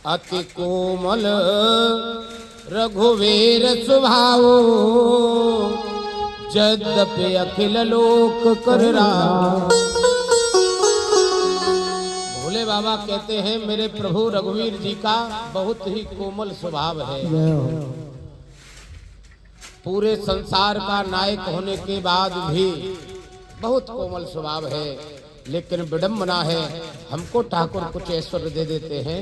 अति कोमल रघुवीर स्वभाव, यद्यपि अखिल लोक कर राम। भोले बाबा कहते हैं मेरे प्रभु रघुवीर जी का बहुत ही कोमल स्वभाव है। पूरे संसार का नायक होने के बाद भी बहुत कोमल स्वभाव है, लेकिन विडंबना है हमको ठाकुर कुछ ऐश्वर्य दे देते हैं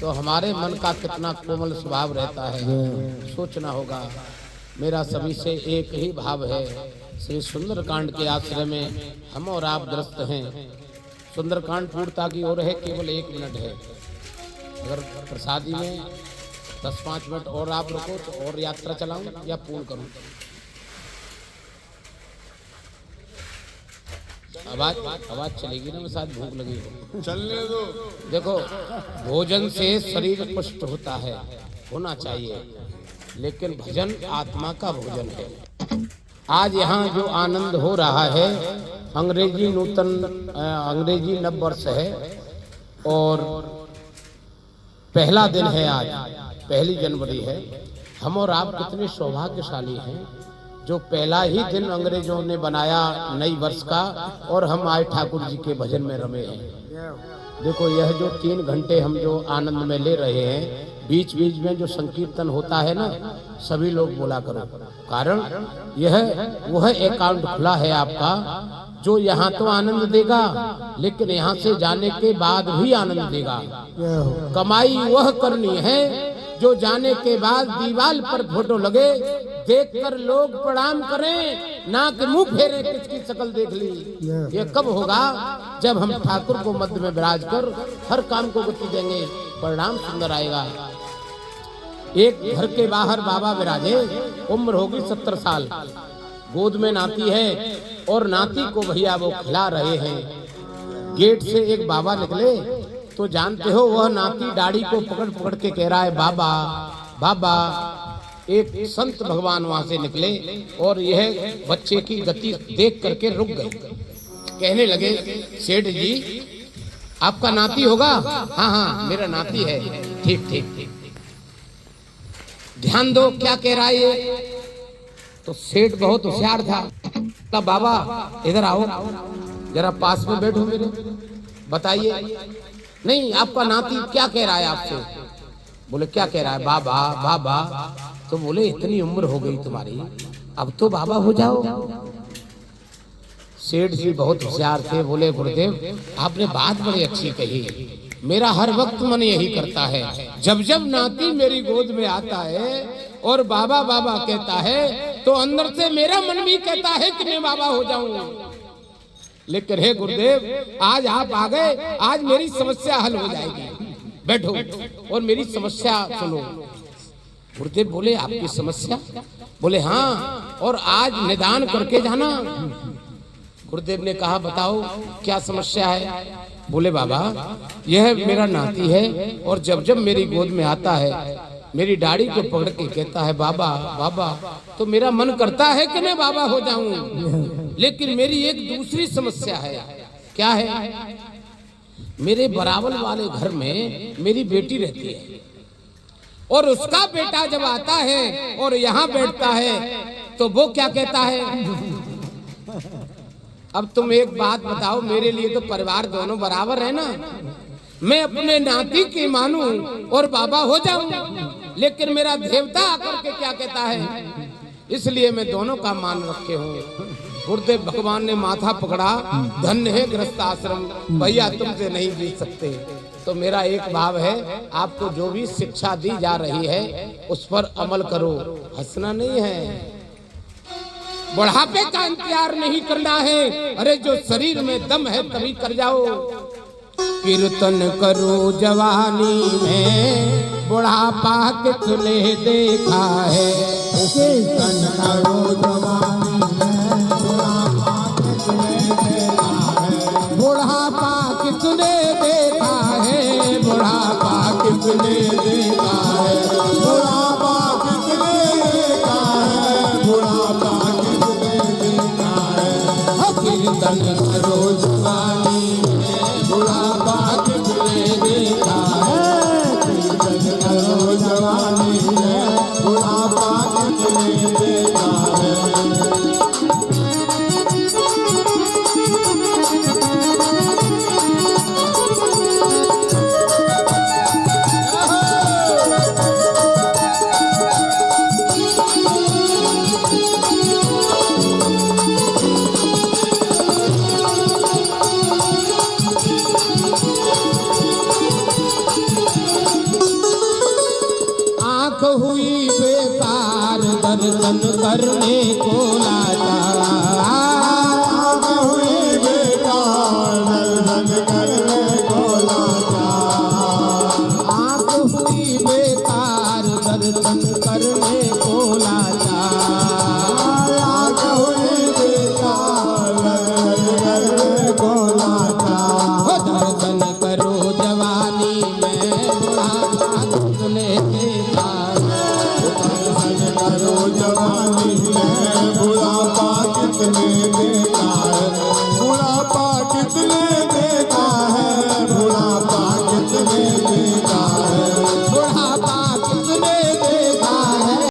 तो हमारे मन का कितना कोमल स्वभाव रहता है, सोचना होगा। मेरा सभी से एक ही भाव है। श्री सुंदरकांड के आश्रय में हम और आप ग्रस्त हैं। सुंदरकांड पूर्णता की ओर है, केवल 1 मिनट है। अगर प्रसादी में 10-5 मिनट और आप रुको तो और यात्रा चलाऊं या पूर्ण करूं? आवाज चलेगी ना, मैं साथ भूख लगी हो, चलने दो। देखो भोजन से शरीर पुष्ट होता है, होना चाहिए, लेकिन भजन आत्मा का भोजन है। आज यहाँ जो आनंद हो रहा है, अंग्रेजी नव वर्ष है और पहला दिन है, आज 1 जनवरी है। हम और आप कितने सौभाग्यशाली हैं जो पहला ही दिन अंग्रेजों ने बनाया नई वर्ष का और हम आए ठाकुर जी के भजन में रमे हैं। देखो यह जो 3 घंटे हम जो आनंद में ले रहे हैं, बीच बीच में जो संकीर्तन होता है ना, सभी लोग बोला करो, कारण यह वह अकाउंट खुला है आपका जो यहाँ तो आनंद देगा, लेकिन यहाँ से जाने के बाद भी आनंद देगा। कमाई वह करनी है जो जाने के बाद दीवार पर फोटो लगे, देखकर लोग प्रणाम करें, ना कि मुंह फेरे किसकी शकल देख ली। ये कब होगा? जब हम ठाकुर को मध्य में विराज कर हर काम को गति देंगे, परिणाम सुंदर आएगा। एक घर के बाहर बाबा विराजे, उम्र होगी 70 साल, गोद में नाती है और नाती को भैया वो खिला रहे हैं। गेट से एक बाबा निकले तो जानते हो वह नाती दाढ़ी को पकड़ पकड़ के कह रहा है बाबा बाबा। एक संत भगवान वहां से निकले और यह बच्चे की गति देख करके रुक गए। कहने लगे सेठ जी आपका नाती होगा? हाँ हाँ मेरा नाती है। ठीक ठीक ठीक, ध्यान दो क्या कह रहा है ये। तो सेठ बहुत होशियार था, तब बाबा इधर आओ जरा पास में बैठो मेरे, बताइए नहीं आपका नाती क्या कह रहा है आपसे? बोले क्या कह रहा है? बाबा बाबा। तो बोले इतनी उम्र हो गई तुम्हारी, अब तो बाबा हो जाओ। सेठ जी बहुत होशियार थे, बोले गुरुदेव आपने बात बड़ी अच्छी कही, मेरा हर वक्त मन यही करता है, जब जब नाती मेरी गोद में आता है और बाबा बाबा कहता है तो अंदर से मेरा मन भी कहता है कि मैं बाबा हो जाऊं। लेकिन हे गुरुदेव आज आप आ गए, आज मेरी समस्या हल हो जाएगी, बैठो और मेरी समस्या सुनो। गुरुदेव बोले आपकी समस्या? बोले हाँ, और आज निदान करके जाना। गुरुदेव ने कहा बताओ क्या समस्या है? बोले बाबा यह मेरा नाती है और जब जब मेरी गोद में आता है मेरी दाढ़ी को पकड़ के कहता है बाबा बाबा, तो मेरा मन करता है कि मैं बाबा हो जाऊं। लेकिन मेरी एक दूसरी समस्या है। क्या है? मेरे बराबर वाले घर में मेरी बेटी रहती है और उसका बेटा जब आता है और यहाँ बैठता है तो वो क्या कहता है? अब तुम एक बात बताओ, मेरे लिए तो परिवार दोनों बराबर है ना, मैं अपने नाती की मानूं और बाबा हो जाऊं, लेकिन मेरा देवता आकर के क्या कहता है? इसलिए मैं दोनों का मान रखे हूँ। गुरुदेव भगवान ने माथा पकड़ा, धन्य है गृहस्थ आश्रम, भैया तुमसे नहीं जीत सकते। तो मेरा एक भाव है, आपको जो भी शिक्षा दी जा रही है उस पर अमल करो, हंसना नहीं है। बुढ़ापे का इंतजार नहीं करना है, अरे जो शरीर में दम है तभी कर जाओ। कीर्तन करो जवानी में, बुढ़ापा किसने देखा है? कीर्तन करो जवानी में, बुढ़ापा किसने देखा है? बुढ़ापा किसने देखा है? बुढ़ापा किसने देखा है? बुढ़ापा किसने देखा है? कीर्तन करो जवानी में, बुढ़ापा किसने देखा है? हुई बेकार दर्शन करने को